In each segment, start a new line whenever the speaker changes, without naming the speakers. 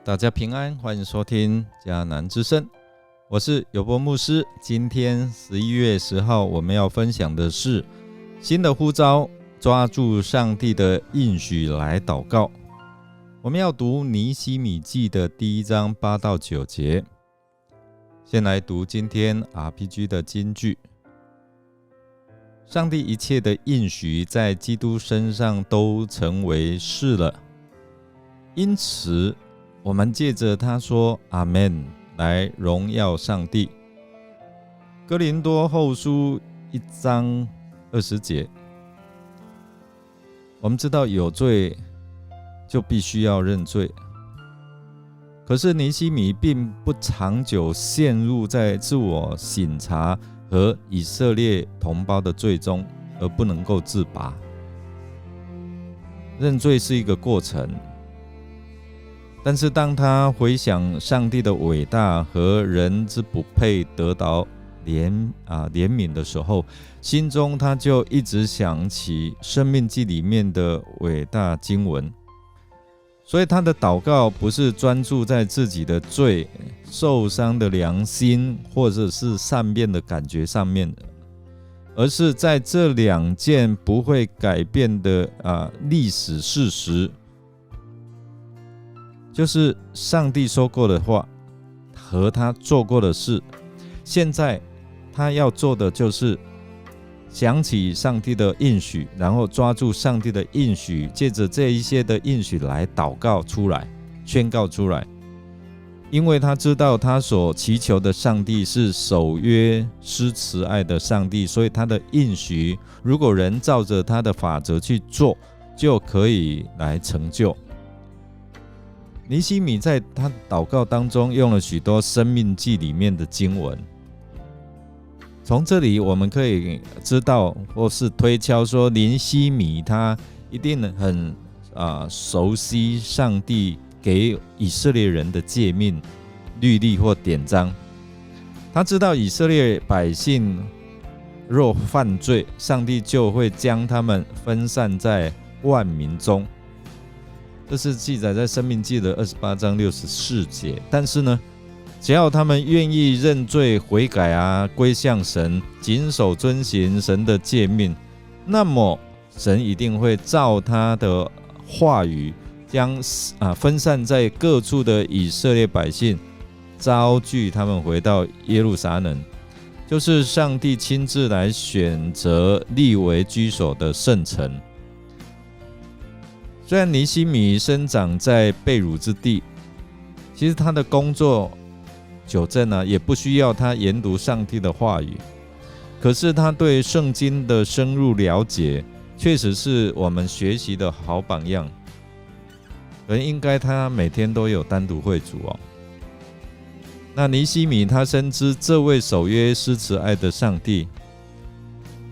大家平安，欢迎收听迦南之声，我是有波牧师。今天11月10号，我们要分享的是新的呼召，抓住上帝的应许来祷告。我们要读尼希米记的第1章8到9节。先来读今天 RPG 的金句。上帝一切的应许在基督身上都成为是了，因此我们借着他说阿们来荣耀上帝。哥林多后书1章20节。我们知道有罪就必须要认罪，可是尼希米并不长久陷入在自我省察和以色列同胞的罪中而不能够自拔。认罪是一个过程，但是当他回想上帝的伟大和人之不配得到怜悯的时候，心中他就一直想起申命记里面的伟大经文。所以他的祷告不是专注在自己的罪、受伤的良心或者是善变的感觉上面，而是在这2件不会改变的历史事实，就是上帝说过的话和他做过的事。现在他要做的就是想起上帝的应许，然后抓住上帝的应许，借着这一些的应许来祷告出来，宣告出来。因为他知道他所祈求的上帝是守约施慈爱的上帝，所以他的应许如果人照着他的法则去做，就可以来成就。尼希米在他祷告当中用了许多申命记里面的经文，从这里我们可以知道或是推敲说，尼希米他一定很熟悉上帝给以色列人的诫命、律例或典章。他知道以色列百姓若犯罪，上帝就会将他们分散在万民中，这是记载在申命记的28章64节。但是呢，只要他们愿意认罪悔改归向神，谨守遵行神的诫命，那么神一定会照他的话语将分散在各处的以色列百姓招聚他们回到耶路撒冷，就是上帝亲自来选择立为居所的圣城。虽然尼希米生长在被掳之地，其实他的工作纠正也不需要他研读上帝的话语，可是他对圣经的深入了解确实是我们学习的好榜样。应该他每天都有单独会主那尼希米他深知这位守约施慈爱的上帝，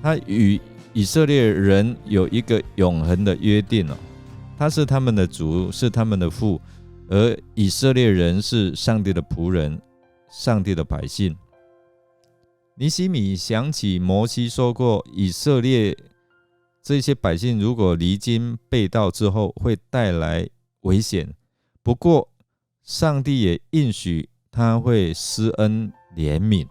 他与以色列人有一个永恒的约定他是他们的主，是他们的父，而以色列人是上帝的仆人，上帝的百姓。尼希米想起摩西说过，以色列这些百姓如果离经背道之后会带来危险，不过上帝也应许他会施恩怜悯。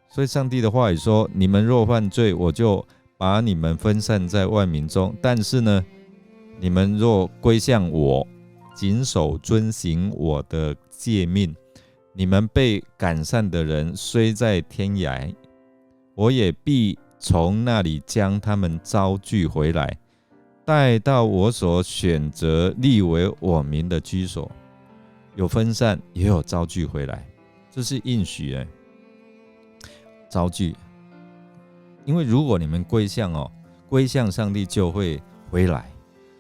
所以上帝的话语说，你们若犯罪，我就把你们分散在万民中，但是呢，你们若归向我，谨守遵行我的诫命，你们被赶散的人虽在天涯，我也必从那里将他们招聚回来，带到我所选择立为我民的居所。有分散也有招聚回来，这是应许招聚。因为如果你们归向上帝，就会回来。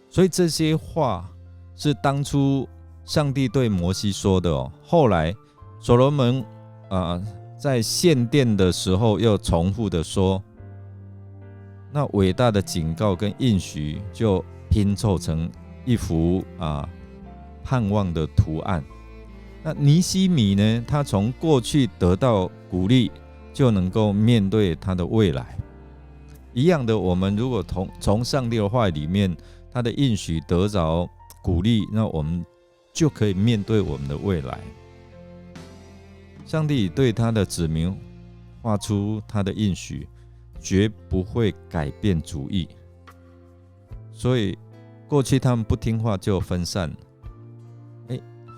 所以这些话是当初上帝对摩西说的后来所罗门在献殿的时候又重复的说，那伟大的警告跟应许就拼凑成一幅盼望的图案。那尼希米呢，他从过去得到鼓励，就能够面对他的未来。一样的，我们如果从上帝的话里面他的应许得着鼓励，那我们就可以面对我们的未来。上帝对他的子民画出他的应许，绝不会改变主意。所以过去他们不听话就分散，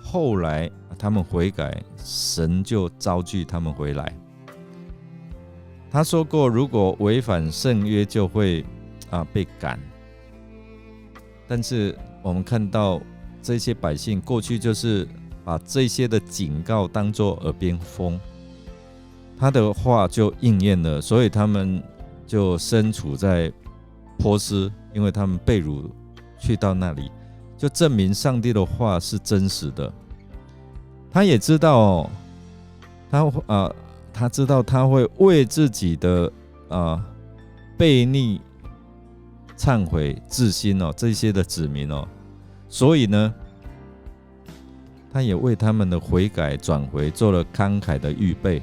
后来他们悔改，神就召聚他们回来。他说过，如果违反圣约就会被赶。但是我们看到这些百姓过去就是把这些的警告当作耳边风，他的话就应验了，所以他们就身处在波斯，因为他们被掳去到那里，就证明上帝的话是真实的。他也知道他知道他会为自己的悖逆忏悔自新这些的子民所以呢，他也为他们的悔改转回做了慷慨的预备。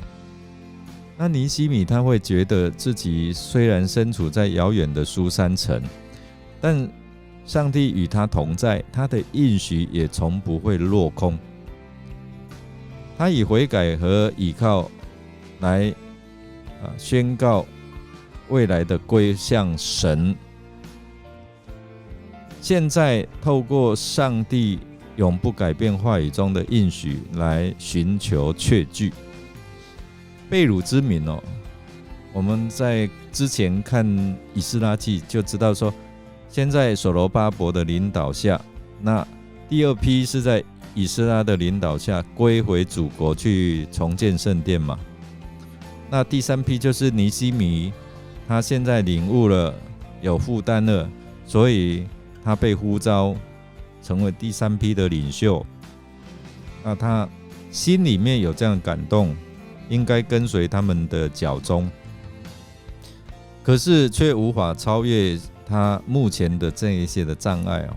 那尼希米他会觉得自己虽然身处在遥远的书珊城，但上帝与他同在，他的应许也从不会落空。他以悔改和倚靠来宣告未来的归向神。现在透过上帝永不改变话语中的应许来寻求确据。被掳之民我们在之前看以斯拉记就知道说，现在所罗巴伯的领导下，那第二批是在以斯拉的领导下归回祖国去重建圣殿嘛。那第三批就是尼希米，他现在领悟了，有负担了，所以他被呼召成为第三批的领袖。那他心里面有这样的感动，应该跟随他们的脚踪，可是却无法超越他目前的这一些的障碍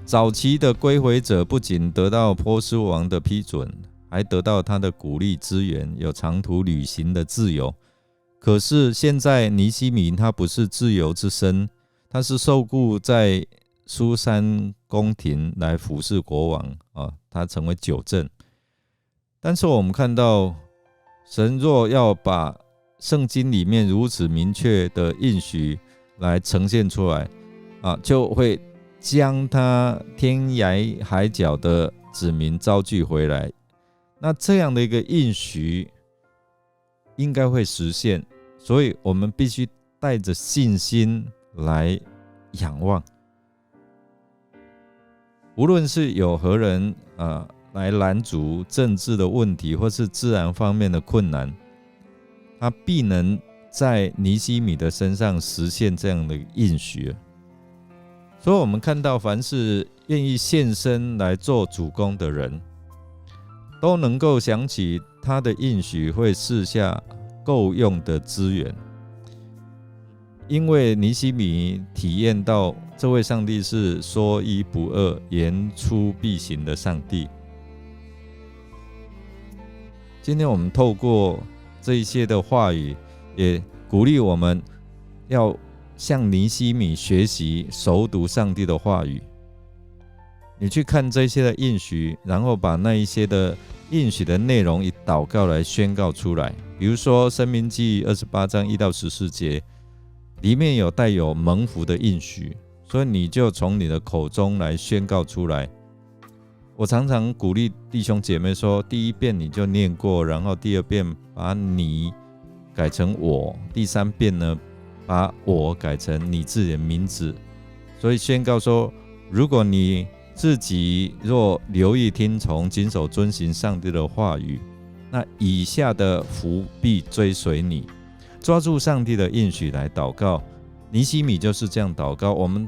早期的归回者不仅得到波斯王的批准，还得到他的鼓励资源，有长途旅行的自由。可是现在尼希米他不是自由之身，他是受雇在书珊宫廷来服侍国王他成为酒政。但是我们看到，神若要把圣经里面如此明确的应许来呈现出来就会将他天涯海角的子民召聚回来。那这样的一个应许应该会实现，所以我们必须带着信心来仰望。无论是有何人来拦阻政治的问题，或是自然方面的困难，他必能在尼希米的身上实现这样的应许。所以我们看到，凡是愿意献身来做主工的人，都能够想起他的应许会赐下够用的资源。因为尼希米体验到这位上帝是说一不二、言出必行的上帝。今天我们透过这一些的话语，也鼓励我们要向尼希米学习熟读上帝的话语。你去看这些的应许，然后把那一些的应许的内容以祷告来宣告出来。比如说申命记28章1到14节里面有带有蒙福的应许，所以你就从你的口中来宣告出来。我常常鼓励弟兄姐妹说，第一遍你就念过，然后第二遍把你改成我，第三遍呢把我改成你自己的名字。所以宣告说，如果你自己若留意听从，谨守遵行上帝的话语，那以下的福必追随你。抓住上帝的应许来祷告。尼希米就是这样祷告，我们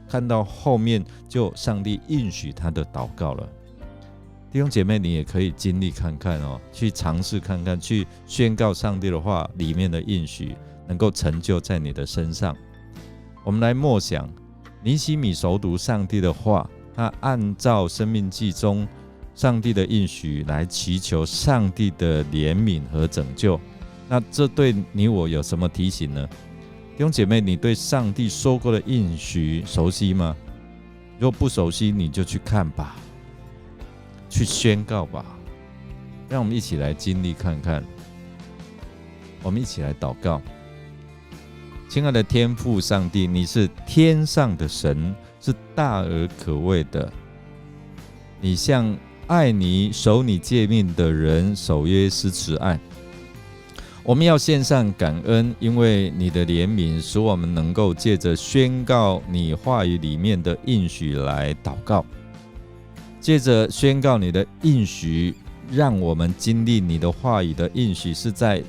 看到后面就上帝应许他的祷告了。弟兄姐妹，你也可以经历看看去尝试看看，去宣告上帝的话里面的应许能够成就在你的身上。我们来默想，尼希米熟读上帝的话，他按照申命记中上帝的应许来祈求上帝的怜悯和拯救。那这对你我有什么提醒呢？弟兄姐妹，你对上帝说过的应许熟悉吗？若不熟悉，你就去看吧，去宣告吧。让我们一起来经历看看。我们一起来祷告。亲爱的天父上帝，你是天上的神，是大而可畏的。你向爱你、守你诫命的人守约施慈爱。我们要献上感恩，因为你的怜悯使我们能够借着宣告你话语里面的应许来祷告，借着宣告你的应许，让我们经历你的话语的应许是在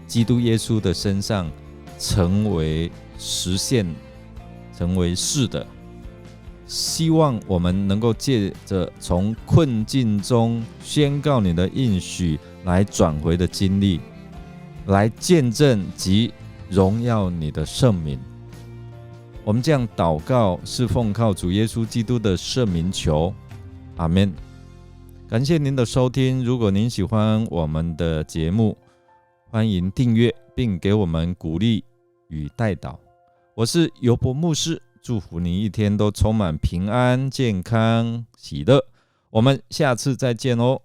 基督耶稣的身上成为实现，成为是的。希望我们能够借着从困境中宣告你的应许来转回的经历，来见证及荣耀你的圣名。我们这样祷告是奉靠主耶稣基督的圣名求，阿们。感谢您的收听，如果您喜欢我们的节目，欢迎订阅并给我们鼓励与代祷。我是尤伯牧师，祝福您一天都充满平安、健康、喜乐。我们下次再见哦。